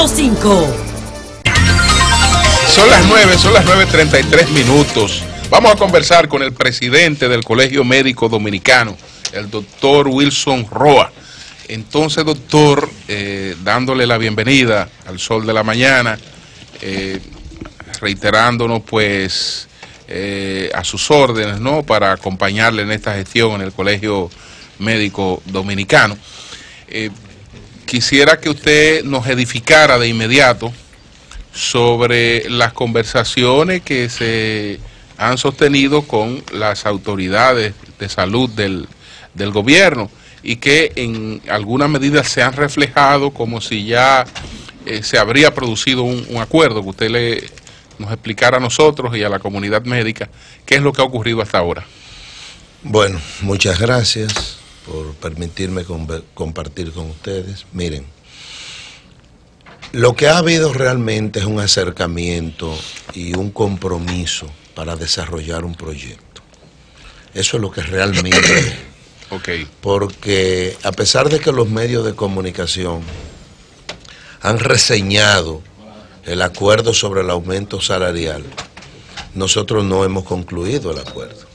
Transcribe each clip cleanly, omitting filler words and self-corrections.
100.5. Son las 9:33 minutos. Vamos a conversar con el presidente del Colegio Médico Dominicano, el doctor Wilson Roa. Entonces, doctor, dándole la bienvenida al Sol de la Mañana, reiterándonos pues a sus órdenes, ¿no?, para acompañarle en esta gestión en el Colegio Médico Dominicano. Quisiera que usted nos edificara de inmediato sobre las conversaciones que se han sostenido con las autoridades de salud del gobierno y que en alguna medida se han reflejado como si ya se habría producido un acuerdo, que usted nos explicara a nosotros y a la comunidad médica qué es lo que ha ocurrido hasta ahora. Bueno, muchas gracias por permitirme compartir con ustedes. Miren, lo que ha habido realmente es un acercamiento y un compromiso para desarrollar un proyecto. Eso es lo que realmente Okay. Porque a pesar de que los medios de comunicación han reseñado el acuerdo sobre el aumento salarial, nosotros no hemos concluido el acuerdo,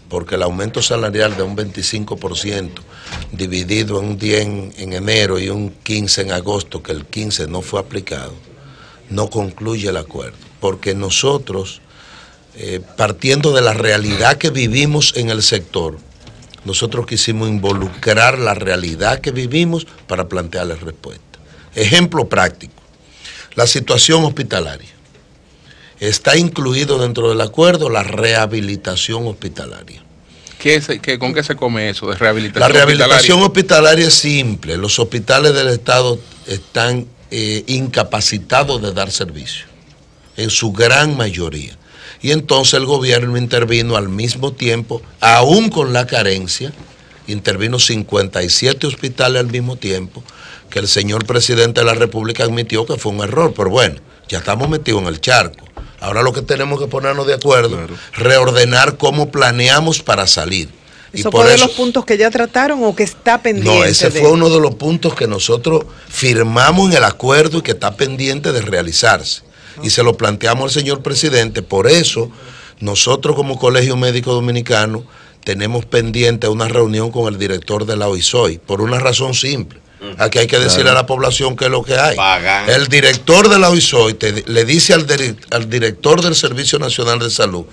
porque el aumento salarial de un 25% dividido en un 10 en enero y un 15 en agosto, que el 15 no fue aplicado, no concluye el acuerdo, porque nosotros, partiendo de la realidad que vivimos en el sector, nosotros quisimos involucrar la realidad que vivimos para plantearle respuesta. Ejemplo práctico, la situación hospitalaria. Está incluido dentro del acuerdo la rehabilitación hospitalaria. ¿Con qué se come eso de rehabilitación hospitalaria? La rehabilitación hospitalaria es simple. Los hospitales del Estado están incapacitados de dar servicio, en su gran mayoría. Y entonces el gobierno intervino al mismo tiempo, aún con la carencia, intervino 57 hospitales al mismo tiempo, que el señor presidente de la República admitió que fue un error, pero bueno, ya estamos metidos en el charco. Ahora lo que tenemos que ponernos de acuerdo, claro, reordenar cómo planeamos para salir. ¿Eso fue de los puntos que ya trataron o que está pendiente? No, ese fue uno de los puntos que nosotros firmamos en el acuerdo y que está pendiente de realizarse. Y se lo planteamos al señor presidente. Por eso nosotros como Colegio Médico Dominicano tenemos pendiente una reunión con el director de la OISOI, por una razón simple. Aquí hay que decirle a la población qué es lo que hay. El director de la OISOI le dice al director del Servicio Nacional de Salud: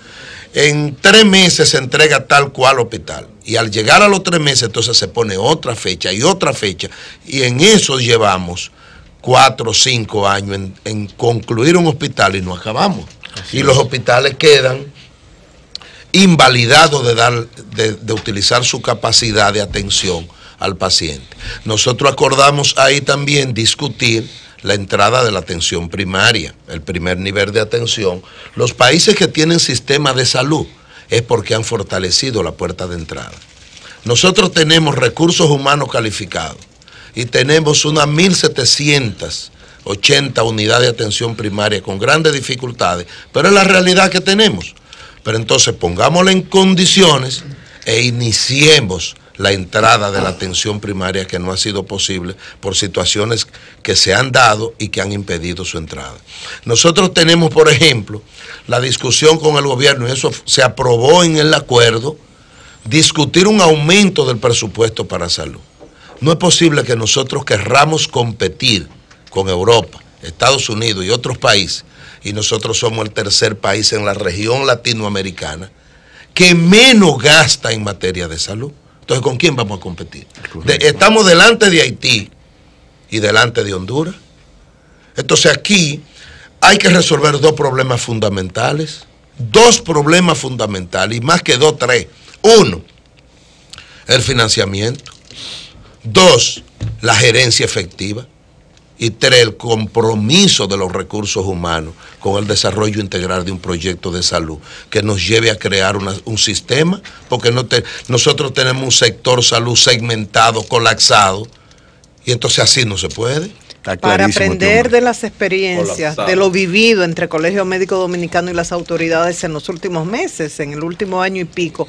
en 3 meses se entrega tal cual hospital. Y al llegar a los 3 meses entonces se pone otra fecha y otra fecha. Y en eso llevamos 4 o 5 años en concluir un hospital y no acabamos. Así y los hospitales quedan invalidados de utilizar su capacidad de atención al paciente. Nosotros acordamos ahí también discutir la entrada de la atención primaria, el primer nivel de atención. Los países que tienen sistema de salud es porque han fortalecido la puerta de entrada. Nosotros tenemos recursos humanos calificados y tenemos unas 1.780 unidades de atención primaria con grandes dificultades, pero es la realidad que tenemos. Pero entonces pongámosla en condiciones e iniciemos la entrada de la atención primaria, que no ha sido posible por situaciones que se han dado y que han impedido su entrada. Nosotros tenemos, por ejemplo, la discusión con el gobierno, y eso se aprobó en el acuerdo, discutir un aumento del presupuesto para salud. No es posible que nosotros querramos competir con Europa, Estados Unidos y otros países, y nosotros somos el tercer país en la región latinoamericana que menos gasta en materia de salud. Entonces, ¿con quién vamos a competir? Estamos delante de Haití y delante de Honduras. Entonces aquí hay que resolver 2 problemas fundamentales. 2 problemas fundamentales, y más que 2, 3. 1, el financiamiento. 2, la gerencia efectiva. Y 3, el compromiso de los recursos humanos con el desarrollo integral de un proyecto de salud que nos lleve a crear un sistema, porque nosotros tenemos un sector salud segmentado, colapsado, y entonces así no se puede. Para aprender de las experiencias, de lo vivido entre Colegio Médico Dominicano y las autoridades en los últimos meses, en el último año y pico,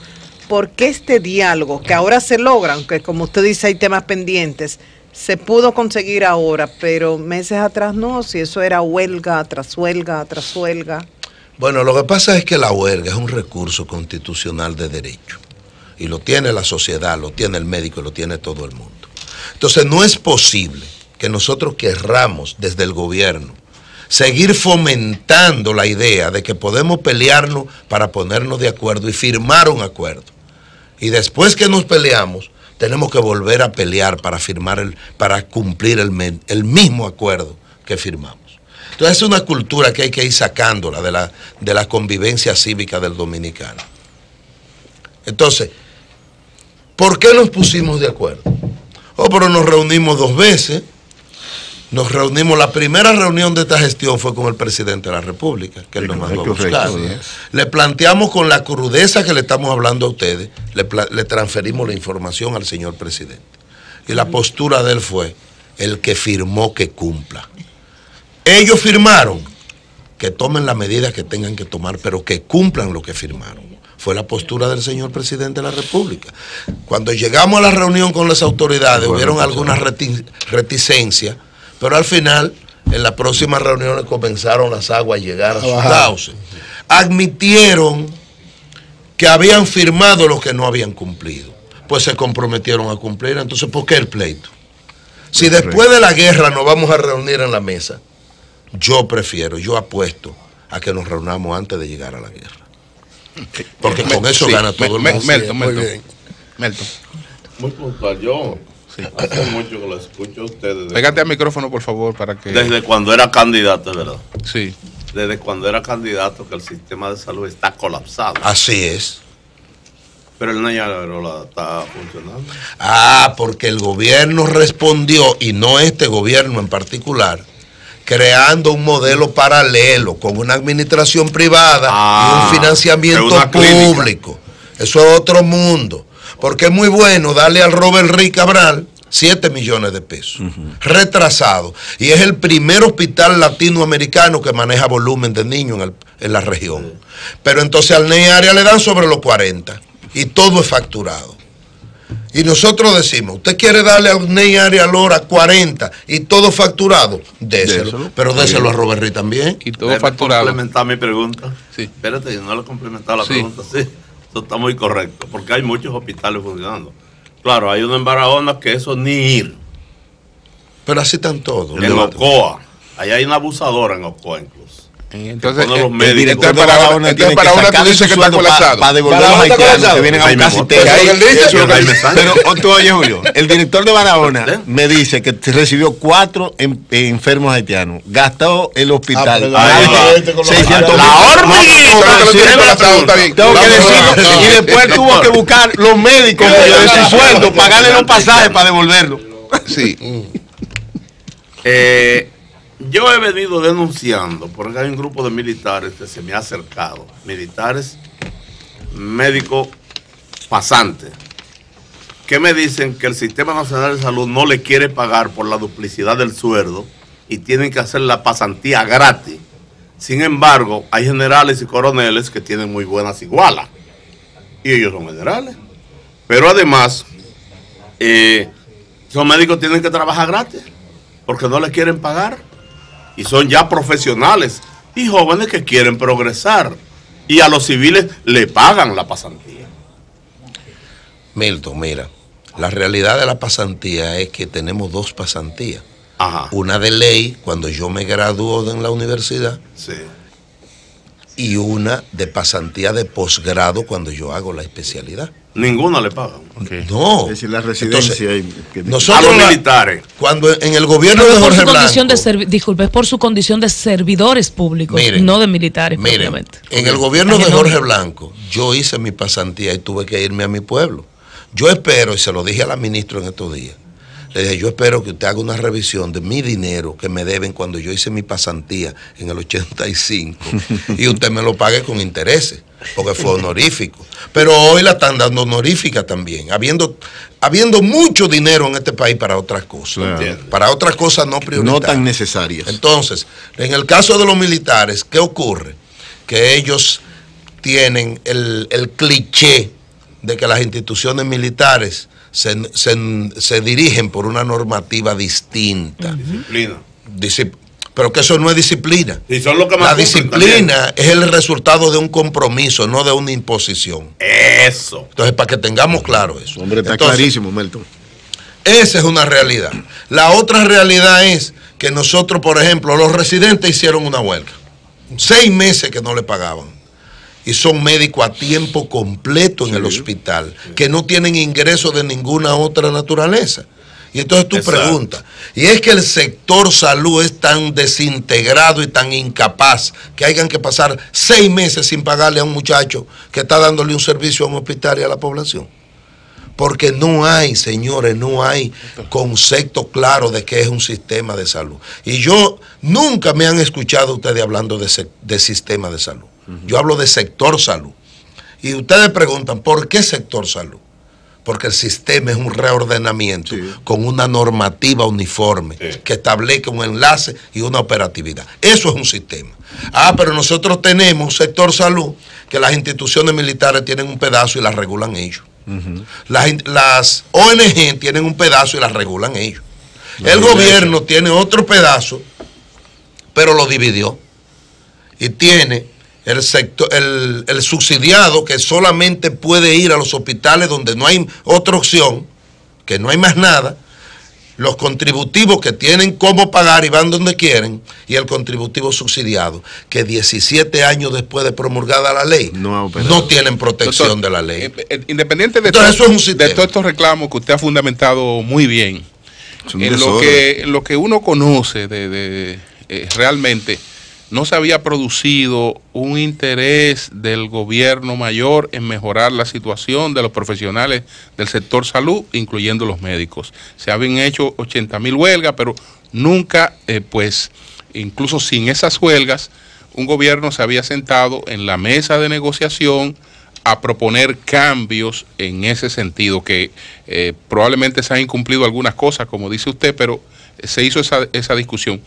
¿por qué este diálogo que ahora se logra, aunque como usted dice hay temas pendientes, se pudo conseguir ahora, pero meses atrás no, si eso era huelga tras huelga tras huelga. Bueno, lo que pasa es que la huelga es un recurso constitucional de derecho. Y lo tiene la sociedad, lo tiene el médico, lo tiene todo el mundo. Entonces no es posible que nosotros querramos desde el gobierno seguir fomentando la idea de que podemos pelearnos para ponernos de acuerdo y firmar un acuerdo. Y después que nos peleamos, tenemos que volver a pelear para para cumplir el mismo acuerdo que firmamos. Entonces es una cultura que hay que ir sacándola de la convivencia cívica del dominicano. Entonces, ¿por qué nos pusimos de acuerdo? Pero nos reunimos 2 veces. Nos reunimos, la primera reunión de esta gestión fue con el presidente de la República, que él nos mandó a buscar. Le planteamos con la crudeza que le estamos hablando a ustedes, le transferimos la información al señor presidente. Y la postura de él fue, el que firmó que cumpla. Ellos firmaron, que tomen las medidas que tengan que tomar, pero que cumplan lo que firmaron. Fue la postura del señor presidente de la República. Cuando llegamos a la reunión con las autoridades, hubieron algunas reticencias, pero al final, en las próximas reuniones comenzaron las aguas a llegar a sus cauces. Admitieron que habían firmado lo que no habían cumplido. Pues se comprometieron a cumplir. Entonces, ¿por qué el pleito? Si después de la guerra nos vamos a reunir en la mesa, yo apuesto a que nos reunamos antes de llegar a la guerra. Porque con eso gana todo el mundo. Melton. Muy puntual, yo hace mucho que lo escucho a ustedes. Pégate al micrófono, por favor, para que... Desde cuando era candidato, ¿verdad? Sí. Desde cuando era candidato que el sistema de salud está colapsado. Así es. Pero el Nayarola está funcionando. Porque el gobierno respondió, y no este gobierno en particular, creando un modelo paralelo con una administración privada y un financiamiento público. Eso es otro mundo. Porque es muy bueno darle al Robert Rick Cabral 7 millones de pesos, retrasado. Y es el primer hospital latinoamericano que maneja volumen de niños en la región. Pero entonces al NEI Área le dan sobre los 40 y todo es facturado. Y nosotros decimos, ¿usted quiere darle al NEI Área Lora 40 y todo facturado? Déselo. Pero déselo a Robert Rick también. Y todo facturado. Complementar mi pregunta. Sí. Espérate, yo no le he complementado la pregunta. Sí. Eso está muy correcto, porque hay muchos hospitales funcionando. Claro, hay uno en Barahona que eso ni ir. Pero así están todos. En Ocoa. Allá hay una abusadora en Ocoa incluso. Entonces, el director de Barahona tiene que sacar de su sueldo para devolver a los haitianos que vienen a buscar. Pero tú oye, Julio, el director de Barahona me dice que recibió 4 enfermos haitianos, gastó el hospital 600 tengo que decirlo, y después tuvo que buscar los médicos de su sueldo, pagarle los pasajes para devolverlo. Sí. Yo he venido denunciando, porque hay un grupo de militares que se me ha acercado, militares, médicos, pasantes, que me dicen que el Sistema Nacional de Salud no le quiere pagar por la duplicidad del sueldo y tienen que hacer la pasantía gratis. Sin embargo, hay generales y coroneles que tienen muy buenas igualas, y ellos son generales. Pero además, esos médicos tienen que trabajar gratis, porque no les quieren pagar. Y son ya profesionales y jóvenes que quieren progresar. Y a los civiles le pagan la pasantía. Milton, mira, la realidad de la pasantía es que tenemos 2 pasantías. Ajá. Una de ley, cuando yo me graduó en la universidad, sí, y una de pasantía de posgrado cuando yo hago la especialidad. Ninguna le pagan. Okay. No. Es decir, la residencia. Entonces, nosotros a los militares. Cuando en el gobierno de Jorge Blanco. Disculpe, es por su condición de servidores públicos, miren, no de militares propiamente. En el gobierno de Jorge Blanco, yo hice mi pasantía y tuve que irme a mi pueblo. Yo espero, y se lo dije a la ministra en estos días, le dije, yo espero que usted haga una revisión de mi dinero que me deben cuando yo hice mi pasantía en el 85 y usted me lo pague con intereses, porque fue honorífico. Pero hoy la están dando honorífica también, habiendo mucho dinero en este país para otras cosas. Claro. Para otras cosas no prioritarias. No tan necesarias. Entonces, en el caso de los militares, ¿qué ocurre? Que ellos tienen el cliché de que las instituciones militares se dirigen por una normativa distinta. Disciplina. Pero que eso no es disciplina. Y son los que más la disciplina también es el resultado de un compromiso, no de una imposición. Eso. Entonces, para que tengamos claro eso. Hombre, está clarísimo, Melton. Esa es una realidad. La otra realidad es que nosotros, por ejemplo, los residentes hicieron una huelga. 6 meses que no le pagaban. Y son médicos a tiempo completo en el hospital, que no tienen ingresos de ninguna otra naturaleza. Y entonces tú preguntas, ¿y es que el sector salud es tan desintegrado y tan incapaz que hayan que pasar 6 meses sin pagarle a un muchacho que está dándole un servicio a un hospital y a la población? Porque no hay, señores, no hay concepto claro de qué es un sistema de salud. Y yo nunca me han escuchado ustedes hablando de sistema de salud. Yo hablo de sector salud. Y ustedes preguntan, ¿por qué sector salud? Porque el sistema es un reordenamiento con una normativa uniforme que establezca un enlace y una operatividad. Eso es un sistema. Pero nosotros tenemos un sector salud que las instituciones militares tienen un pedazo y las regulan ellos. Las ONG tienen un pedazo y las regulan ellos. El gobierno tiene otro pedazo, pero lo dividió. Y tiene el sector, el subsidiado, que solamente puede ir a los hospitales donde no hay otra opción, que no hay más nada. Los contributivos, que tienen cómo pagar y van donde quieren, y el contributivo subsidiado, que 17 años después de promulgada la ley no tienen protección de la ley. Independiente de, entonces, eso es un de todos estos reclamos que usted ha fundamentado muy bien, en lo que uno conoce realmente no se había producido un interés del gobierno mayor en mejorar la situación de los profesionales del sector salud, incluyendo los médicos. Se habían hecho 80,000 huelgas, pero nunca, incluso sin esas huelgas, un gobierno se había sentado en la mesa de negociación a proponer cambios en ese sentido, que probablemente se han incumplido algunas cosas, como dice usted, pero se hizo esa discusión.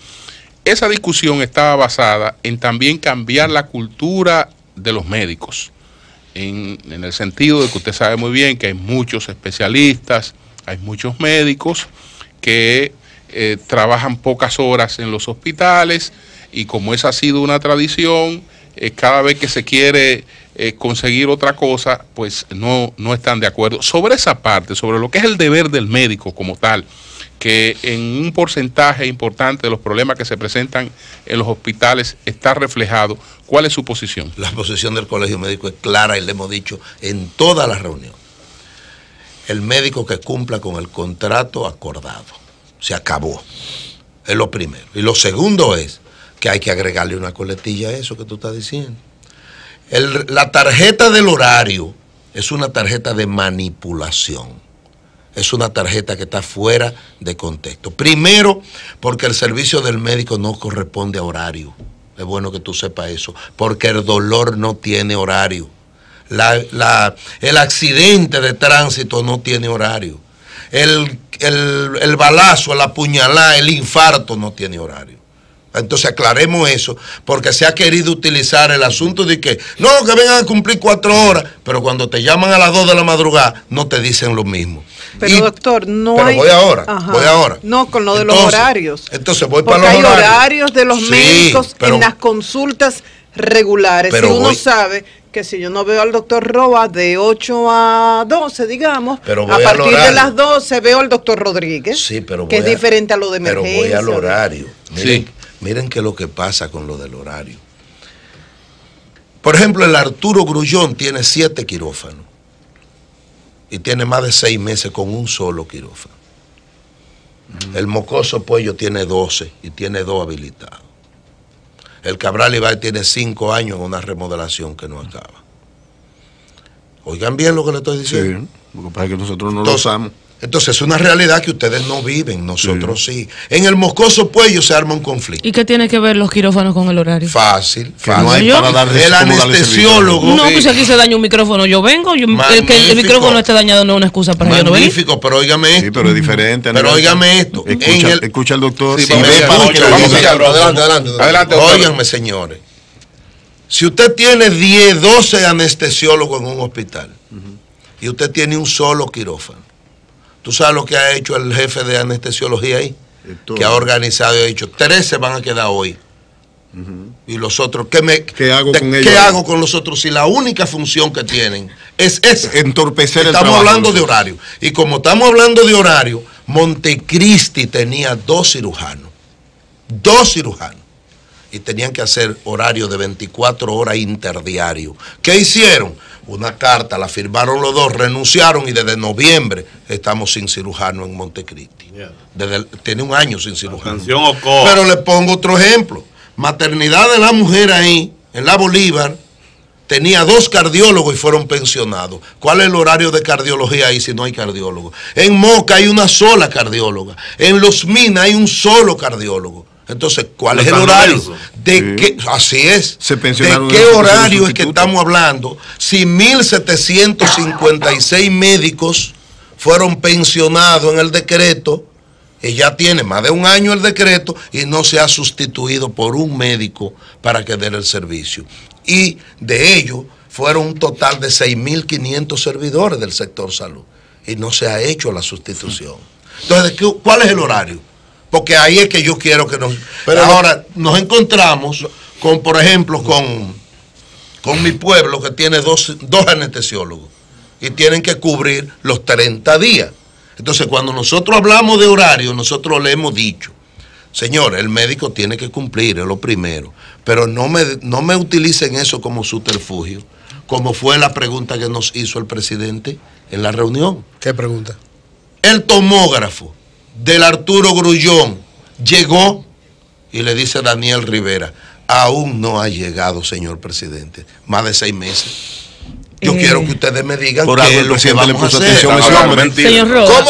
Esa discusión estaba basada en también cambiar la cultura de los médicos, en el sentido de que usted sabe muy bien que hay muchos especialistas, hay muchos médicos que trabajan pocas horas en los hospitales, y como esa ha sido una tradición, cada vez que se quiere conseguir otra cosa, pues no están de acuerdo. Sobre esa parte, sobre lo que es el deber del médico como tal, que en un porcentaje importante de los problemas que se presentan en los hospitales está reflejado, ¿cuál es su posición? La posición del Colegio Médico es clara y le hemos dicho en todas las reuniones. El médico que cumpla con el contrato acordado. Se acabó. Es lo primero. Y lo segundo es que hay que agregarle una coletilla a eso que tú estás diciendo. La tarjeta del horario es una tarjeta de manipulación. Es una tarjeta que está fuera de contexto. Primero, porque el servicio del médico no corresponde a horario. Es bueno que tú sepas eso. Porque el dolor no tiene horario. El accidente de tránsito no tiene horario. El balazo, la puñalada, el infarto no tiene horario. Entonces aclaremos eso, porque se ha querido utilizar el asunto de que no, que vengan a cumplir 4 horas, pero cuando te llaman a las 2 de la madrugada no te dicen lo mismo. Pero doctor, no pero hay... voy ahora. No, con lo de los horarios. Entonces voy porque para los horarios. Hay horarios de los médicos en las consultas regulares. Pero uno sabe que si yo no veo al doctor Roa de 8 a 12, digamos, a partir de las 12 veo al doctor Rodríguez, que es diferente a lo de emergencia. Pero voy al horario. Miren qué es lo que pasa con lo del horario. Por ejemplo, el Arturo Grullón tiene 7 quirófanos y tiene más de 6 meses con un solo quirófano. El Mocoso Puello tiene 12 y tiene 2 habilitados. El Cabral Ibai tiene 5 años en una remodelación que no acaba. Oigan bien lo que le estoy diciendo. Sí, lo que pasa es que nosotros no lo usamos. Entonces es una realidad que ustedes no viven, nosotros sí. En el Moscoso Puello se arma un conflicto. ¿Y qué tiene que ver los quirófanos con el horario? Fácil. No hay para darle, el anestesiólogo. No, pues aquí se daña un micrófono, yo vengo. El que el micrófono esté dañado no es una excusa para yo no venir. Magnífico, pero óigame esto. Sí, pero es diferente. Pero óigame esto. Escucha al doctor. Sí, adelante. Óiganme, señores. Si usted tiene 10, 12 anestesiólogos en un hospital y usted tiene un solo quirófano, ¿Tú sabes lo que ha hecho el jefe de anestesiología ahí? Que ha organizado y ha dicho, 13 van a quedar hoy. Y los otros, ¿qué hago con ellos? ¿Qué hago con los otros si la única función que tienen es entorpecer el trabajo? Estamos hablando de horario. Y como estamos hablando de horario, Montecristi tenía 2 cirujanos. 2 cirujanos. Y tenían que hacer horario de 24 horas interdiario. ¿Qué hicieron? Una carta, la firmaron los dos, renunciaron y desde noviembre estamos sin cirujano en Montecristi. Tiene un año sin cirujano. Pero le pongo otro ejemplo. Maternidad de la mujer ahí, en la Bolívar, tenía 2 cardiólogos y fueron pensionados. ¿Cuál es el horario de cardiología ahí si no hay cardiólogo? En Moca hay una sola cardióloga. En Los Minas hay un solo cardiólogo. Entonces, ¿cuál es el horario? ¿De qué? Así es. ¿De qué horario es que estamos hablando? Si 1.756 médicos fueron pensionados en el decreto, y ya tiene más de un año el decreto y no se ha sustituido por un médico para que dé el servicio. Y de ellos fueron un total de 6.500 servidores del sector salud y no se ha hecho la sustitución. Entonces, ¿cuál es el horario? Porque ahí es que yo quiero que nos... Pero ahora nos encontramos con, por ejemplo, con mi pueblo que tiene dos anestesiólogos y tienen que cubrir los 30 días. Entonces, cuando nosotros hablamos de horario, nosotros le hemos dicho, señor, el médico tiene que cumplir, es lo primero, pero no me utilicen eso como subterfugio, como fue la pregunta que nos hizo el presidente en la reunión. ¿Qué pregunta? El tomógrafo del Arturo Grullón llegó y le dice Daniel Rivera, aún no ha llegado, señor presidente, más de 6 meses. Yo quiero que ustedes me digan qué es lo que vamos a hacer. ¿Cómo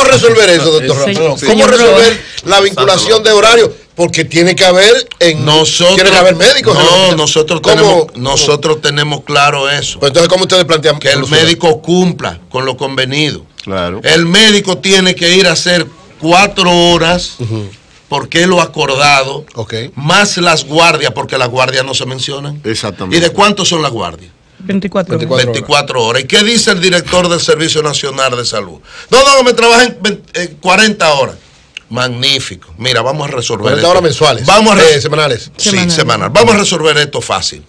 resolver eso, doctor Ramón? ¿Cómo resolver la vinculación de horario? Porque tiene que haber tiene que haber médicos. No, nosotros tenemos claro eso. Pues entonces, ¿cómo ustedes plantean? Que el médico cumpla con lo convenido. Claro. El médico tiene que ir a hacer 4 horas, porque es lo acordado, más las guardias, porque las guardias no se mencionan. Exactamente. ¿Y de cuánto son las guardias? 24 horas. ¿Y qué dice el director del Servicio Nacional de Salud? No, me trabajan 40 horas. Magnífico. Mira, vamos a resolver 40 horas mensuales. Semanales. Sí, semanal. Vamos a resolver esto fácil.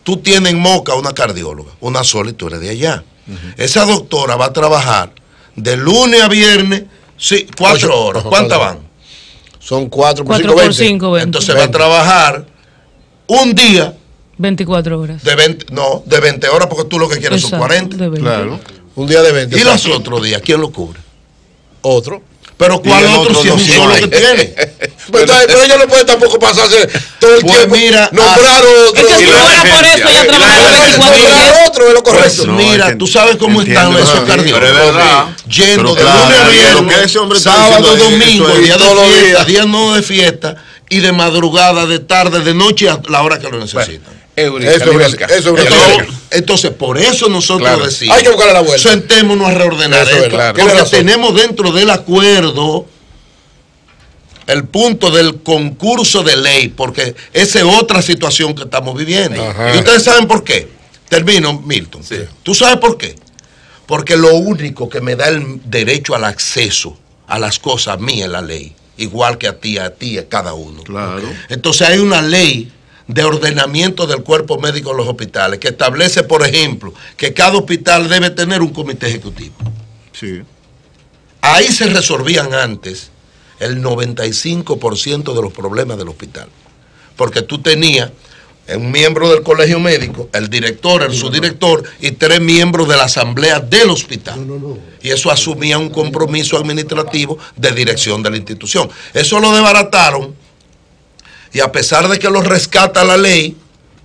Tú tienes en Moca una cardióloga, una sola, y tú eres de allá. Esa doctora va a trabajar de lunes a viernes, 4 horas. ¿Cuántas van? Son 4 por 5, 20. Entonces va a trabajar un día. 24 horas. De 20 horas, porque tú lo que quieres son 40. Claro. Un día de 20. ¿Y los otros días? ¿Quién lo cubre? Otro. ¿Pero cuál otro si es un solo que tiene? Pero ella no puede tampoco pasarse todo el tiempo. Mira, nombrar otro. Es que si fuera por eso ella trabaja 24 horas. Otro es lo correcto. Pues mira, tú sabes cómo están esos cardiólogos. Yendo de lunes a viernes, sábado, domingo, día de fiesta, día no de fiesta, y de madrugada, de tarde, de noche, a la hora que lo necesitan. Entonces, por eso nosotros decimos, hay que buscar la vuelta. Sentémonos a reordenar esto, porque tenemos dentro del acuerdo el punto del concurso de ley, porque esa es otra situación que estamos viviendo. ¿Y ustedes saben por qué? Termino, Milton. Sí. ¿Tú sabes por qué? Porque lo único que me da el derecho al acceso a las cosas a mí es la ley, igual que a ti, a cada uno. Claro. Entonces hay una ley de ordenamiento del cuerpo médico en los hospitales que establece, por ejemplo, que cada hospital debe tener un comité ejecutivo. Sí. Ahí se resolvían antes el 95% de los problemas del hospital, porque tú tenías un miembro del colegio médico, el director, el subdirector y 3 miembros de la asamblea del hospital. Y eso asumía un compromiso administrativo de dirección de la institución. Eso lo desbarataron. Y a pesar de que lo rescata la ley,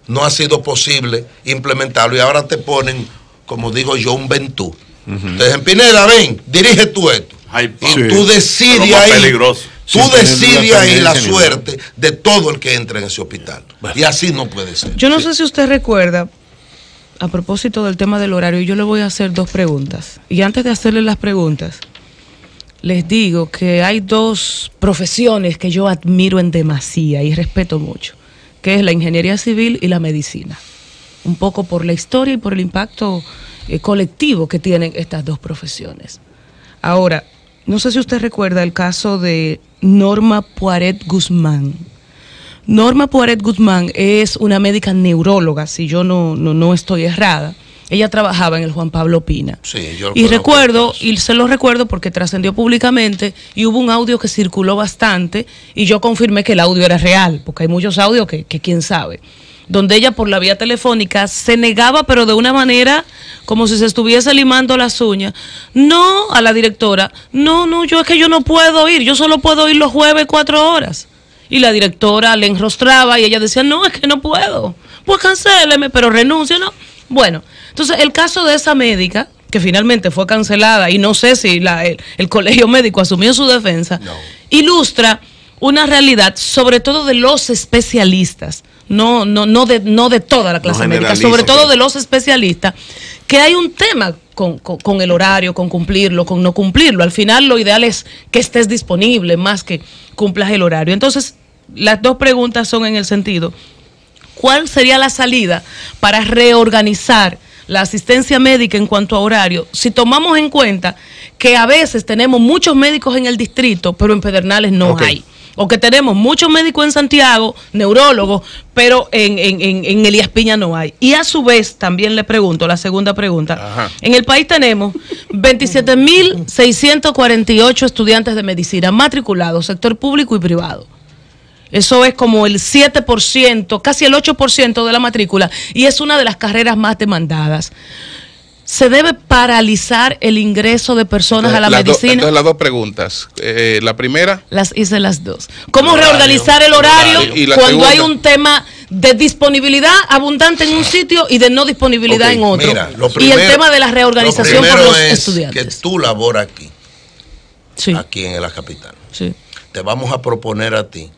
no ha sido posible implementarlo. Y ahora te ponen, como digo yo, un ventú. Entonces, en Pineda, ven, dirige tú esto. Y tú decides ahí. Tú decides ahí la suerte de todo el que entra en ese hospital. Y así no puede ser. Yo no sé si usted recuerda, a propósito del tema del horario, yo le voy a hacer 2 preguntas. Y antes de hacerle las preguntas, les digo que hay 2 profesiones que yo admiro en demasía y respeto mucho, que es la ingeniería civil y la medicina. Un poco por la historia y por el impacto colectivo que tienen estas 2 profesiones. Ahora, no sé si usted recuerda el caso de Norma Poiret Guzmán. Norma Poiret Guzmán es una médica neuróloga, si yo no estoy errada. Ella trabajaba en el Juan Pablo Pina. Sí, yo y recuerdo, y se lo recuerdo porque trascendió públicamente y hubo un audio que circuló bastante y yo confirmé que el audio era real, porque hay muchos audios que quién sabe, donde ella por la vía telefónica se negaba, pero de una manera como si se estuviese limando las uñas. No, a la directora, no, yo es que yo no puedo ir, yo solo puedo ir los jueves 4 horas. Y la directora le enrostraba y ella decía, no, es que no puedo. Pues cancéleme, pero renuncie, ¿no? Bueno, entonces el caso de esa médica, que finalmente fue cancelada, y no sé si el colegio médico asumió su defensa, ilustra una realidad, sobre todo de los especialistas, no de toda la clase médica, sobre todo de los especialistas, que hay un tema con el horario, con cumplirlo, con no cumplirlo. Al final lo ideal es que estés disponible más que cumplas el horario. Entonces, las dos preguntas son en el sentido, ¿cuál sería la salida para reorganizar la asistencia médica en cuanto a horario? Si tomamos en cuenta que a veces tenemos muchos médicos en el distrito, pero en Pedernales no hay. O que tenemos muchos médicos en Santiago, neurólogos, pero en Elías Piña no hay. Y a su vez, también le pregunto, la segunda pregunta. En el país tenemos 27.648 estudiantes de medicina matriculados, sector público y privado. Eso es como el 7%, casi el 8% de la matrícula, y es una de las carreras más demandadas. ¿Se debe paralizar el ingreso de personas a la medicina? Entonces las dos preguntas. La primera. Las hice las dos. ¿Cómo reorganizar el horario cuando segunda, hay un tema de disponibilidad abundante en un sitio y de no disponibilidad en otro? Mira, y el tema de la reorganización por los estudiantes. Que tú laboras aquí, aquí en la capital. Sí. Te vamos a proponer a ti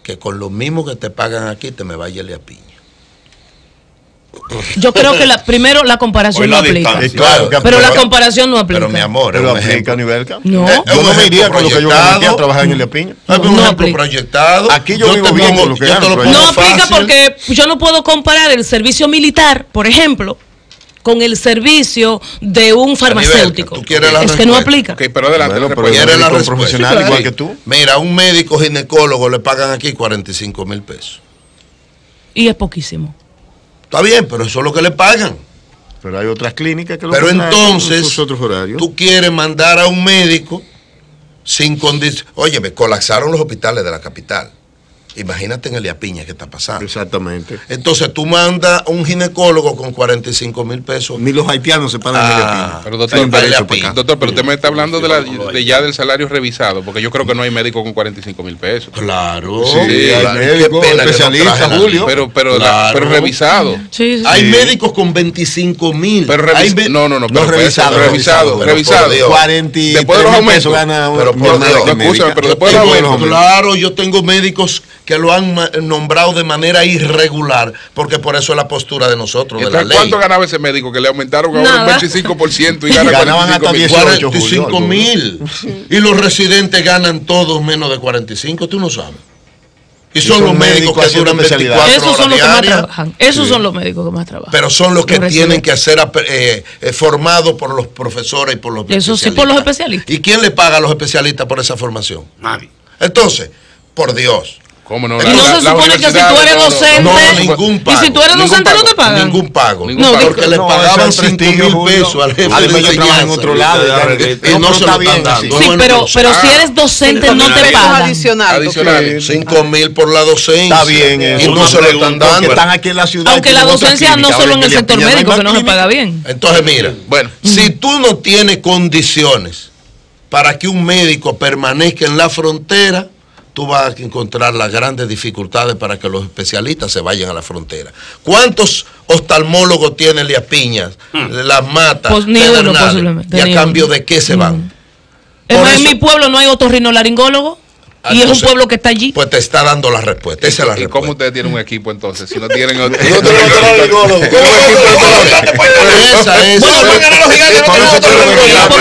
que con lo mismo que te pagan aquí te me vaya a Elías Piña. Yo creo que primero la comparación no aplica. Claro, pero la comparación no aplica. Pero mi amor, pero aplica a nivel campo. No. Yo no me iría con lo que yo gané a trabajar en Elías Piña. Es un ejemplo proyectado. Aquí yo vivo bien con lo que gano. No aplica porque yo no puedo comparar el servicio militar, por ejemplo, con el servicio de un farmacéutico. Es que no aplica. Okay, pero adelante. Bueno, pero ¿quieres la profesional igual que tú? Mira, un médico ginecólogo le pagan aquí 45,000 pesos. Y es poquísimo. Está bien, pero eso es lo que le pagan. Pero hay otras clínicas que lo pero entonces, tú quieres mandar a un médico sin condición. Oye, me colapsaron los hospitales de la capital. Imagínate en Elías Piña qué está pasando. Exactamente. Entonces tú mandas a un ginecólogo con 45,000 pesos. Ni los haitianos se pagan en Elías Piña. Pero doctor, pero usted me está hablando de ya del salario revisado, porque yo creo que no hay médico con 45,000 pesos. Claro. Sí, hay médicos especialistas, Julio. Pero revisado. Sí. Hay médicos con 25,000. Pero no revisado. 40. Después de los aumentos gana. Pero después de los aumentos. Claro, yo tengo médicos que lo han nombrado de manera irregular, porque por eso es la postura de nosotros, de la ley. ¿Cuánto ganaba ese médico que le aumentaron ahora un 25% y ganaban hasta 45,000? Y los residentes ganan todos menos de 45, tú no sabes. Y son los médicos que duran 24 horas Esos son los que más trabajan. Esos son los médicos que más trabajan. Pero son los que tienen que ser formados por los profesores y por los especialistas. Eso sí, por los especialistas. ¿Y quién le paga a los especialistas por esa formación? Nadie. Entonces, por Dios. ¿Cómo no? No se supone que si tú eres docente. No, ningún pago. Y si tú eres docente no te pagan. Ningún pago. Porque le pagaban 5,000 pesos al jefe de enseñanza. En otro lado. Y no se lo están dando. Sí, pero si eres docente no te pagan. Adicional. 5,000 por la docencia. Está bien. Y no se lo están dando. Están aquí en la ciudad. Aunque la docencia no solo en el sector médico, que no se paga bien. Entonces, mira, bueno, si tú no tienes condiciones para que un médico permanezca en la frontera, tú vas a encontrar las grandes dificultades para que los especialistas se vayan a la frontera. ¿Cuántos oftalmólogos tiene Elías Piña? Las Matas, pues ni uno posiblemente. ¿Y a cambio de qué se van? En mi pueblo no hay otorrinolaringólogo. Y es un pueblo que está allí. Pues te está dando la respuesta. Esa es la respuesta. ¿Y cómo ustedes tienen un equipo entonces? Si no tienen otro.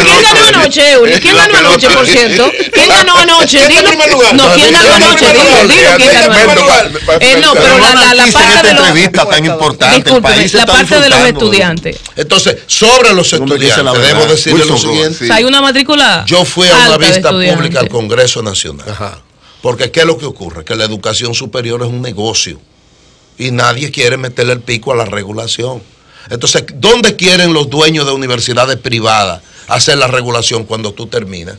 ¿Quién ganó anoche, Eury? ¿Quién ganó anoche, por cierto? ¿Quién ganó anoche? Dilo. No, ¿quién ganó anoche? Dilo quién ganó anoche. No, pero la parte de los tan importante. La parte de los estudiantes. Entonces, sobre los estudiantes, debo decirle lo siguiente. Hay una matrícula. Yo fui a una vista pública al Congreso Nacional. Ajá. Porque ¿qué es lo que ocurre? Que la educación superior es un negocio y nadie quiere meterle el pico a la regulación. Entonces, ¿dónde quieren los dueños de universidades privadas hacer la regulación cuando tú terminas?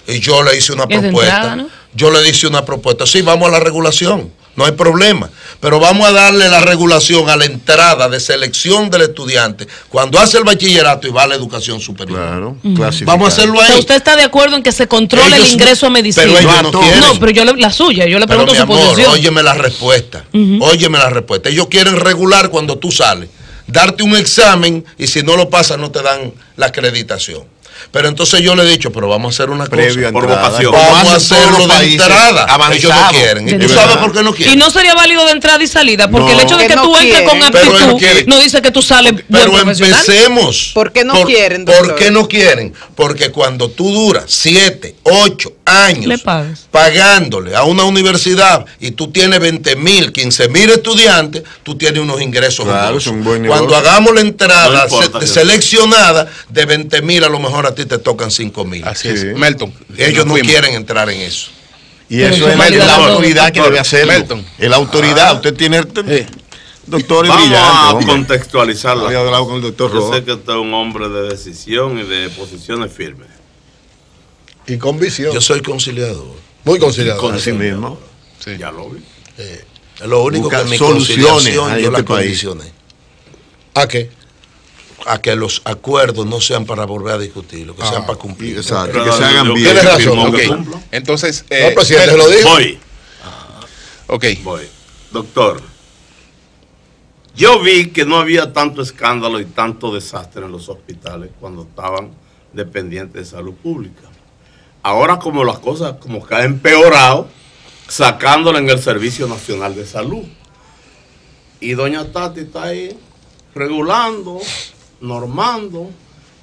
Y yo le hice una propuesta. Entrada, ¿no? Yo le hice una propuesta. Sí, vamos a la regulación. No hay problema, pero vamos a darle la regulación a la entrada de selección del estudiante cuando hace el bachillerato y va a la educación superior. Claro, vamos a hacerlo ahí. O sea, ¿usted está de acuerdo en que se controle el ingreso a medicina? Pero ellos no quieren. No, pero la suya, yo le pregunto su posición. Óyeme la respuesta, óyeme la respuesta. Ellos quieren regular cuando tú sales, darte un examen y si no lo pasas no te dan la acreditación. Pero entonces yo le he dicho, pero vamos a hacer una cosa. Por vocación. Vamos a hacerlo de entrada. Ellos no quieren. ¿Y tú sabes por qué no quieren? Y no sería válido de entrada y salida, porque el hecho de que tú entres con aptitud no dice que tú sales buen profesional. Pero empecemos. ¿Por qué no quieren, doctor? ¿Por qué no quieren? Porque cuando tú duras 7, 8 años pagándole a una universidad y tú tienes 20,000, 15,000 estudiantes, tú tienes unos ingresos. Claro, es un buen cuando hagamos la entrada seleccionada de 20,000, a lo mejor a ti te tocan 5,000. Así es. Melton. Ellos no quieren entrar en eso. Y eso es la autoridad que debe hacerlo. Es la autoridad. Usted tiene doctores brillantes. Vamos a contextualizarla. Había hablado con el doctor Yo sé que usted es un hombre de decisión y de posiciones firmes. Y con visión. Yo soy conciliador. Muy conciliador. Así mismo. Sí. Ya lo vi. Lo único que mi conciliación yo la condicioné. ¿A qué? A que los acuerdos no sean para volver a discutirlo, que sean para cumplir. Exacto, que se hagan bien. Tienes razón. Okay. Entonces, el presidente lo dijo. Voy. Doctor, yo vi que no había tanto escándalo y tanto desastre en los hospitales cuando estaban dependientes de salud pública. Ahora como las cosas como que han empeorado, sacándola en el Servicio Nacional de Salud. Y doña Tati está ahí regulando, normando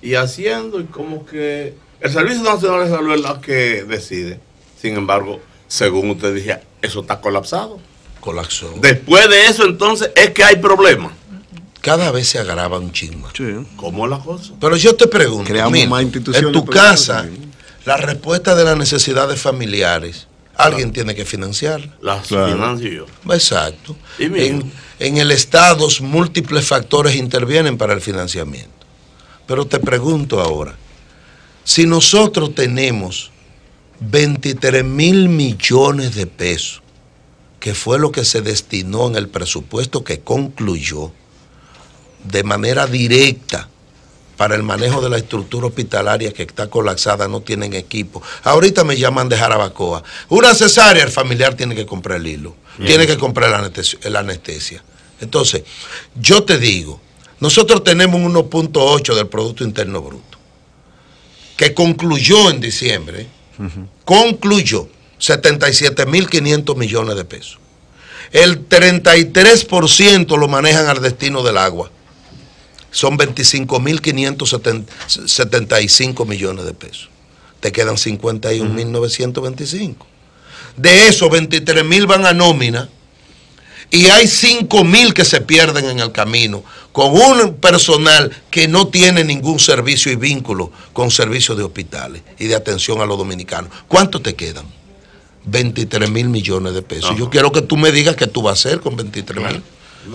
y haciendo, y como que el Servicio Nacional de Salud es la que decide. Sin embargo, según usted dije, eso está colapsado. Colapsó. Después de eso, entonces, es que hay problemas. Cada vez se agrava un chisme. Sí. ¿Cómo es la cosa? Pero yo te pregunto, creamos más instituciones en tu casa, la respuesta de las necesidades familiares, alguien tiene que financiarla. Las financio yo. Exacto. En el Estado múltiples factores intervienen para el financiamiento. Pero te pregunto ahora, si nosotros tenemos 23,000 millones de pesos, que fue lo que se destinó en el presupuesto que concluyó de manera directa para el manejo de la estructura hospitalaria que está colapsada, no tienen equipo. Ahorita me llaman de Jarabacoa. Una cesárea, el familiar tiene que comprar el hilo, tiene que comprar la anestesia. Entonces, yo te digo, nosotros tenemos 1.8 del Producto Interno Bruto, que concluyó en diciembre, concluyó 77,500 millones de pesos. El 33% lo manejan al destino del agua. Son 25,575 millones de pesos. Te quedan 51,925. De esos, 23,000 van a nómina y hay 5,000 que se pierden en el camino con un personal que no tiene ningún servicio y vínculo con servicios de hospitales y de atención a los dominicanos. ¿Cuánto te quedan? 23,000 millones de pesos. Yo quiero que tú me digas qué tú vas a hacer con 23,000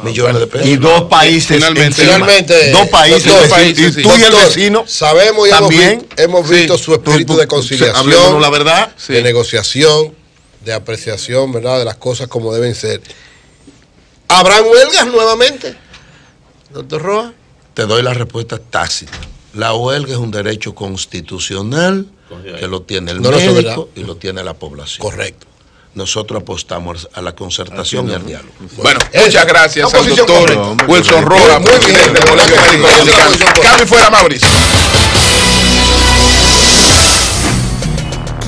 millones de pesos. Y dos países, finalmente, dos países, y tú y el vecino sabemos y también hemos visto su espíritu de conciliación, la verdad, de negociación, de apreciación, ¿verdad?, de las cosas como deben ser. ¿Habrán huelgas nuevamente, doctor Roa? Te doy la respuesta tácita. La huelga es un derecho constitucional que lo tiene el médico y lo tiene la población. Correcto. Nosotros apostamos a la concertación y al diálogo. Bueno, muchas gracias al doctor Wilson Roa, presidente del Colegio Médico Dominicano. Cambio fuera, Mauricio.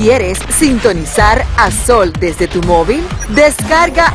¿Quieres sintonizar a Sol desde tu móvil? Descarga